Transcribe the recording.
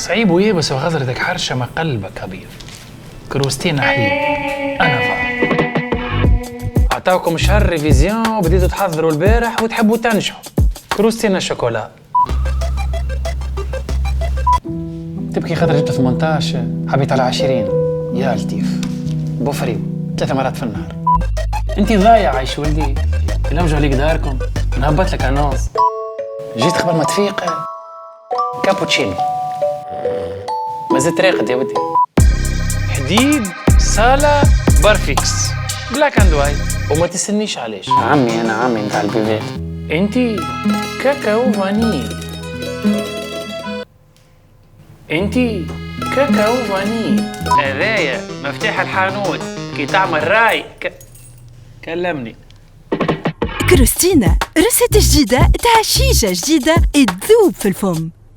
صعيب ويه بس غزرتك حرشة ما قلبك أبيض. كروستينا حليب أنا فاهم. أعطاكم شهر ريفيزيون وبديتوا تحضروا البارح وتحبوا تنجحوا. كروستينا شوكولا. تبكي خاطر جبت 18 حبيت على 20. يا لطيف بوفريو 3 مرات في النهار. انت ضايع عايش ولدي. نوجه ليك داركم نهبط لك انونس. جيت قبل ما تفيق كابوتشينو ما زلت راقد يا ودي. حديد صالة بارفيكس بلاك اند وايت وما تسنيش علاش. عمي انا عمي نتاع البيبات. انتي كاكاو فانيل. انتي كاكاو فانيل. هذايا مفتاح الحانوت كي تعمل راي كلمني. كروستينا رسالة جديدة تاع شيشة جديدة تذوب في الفم.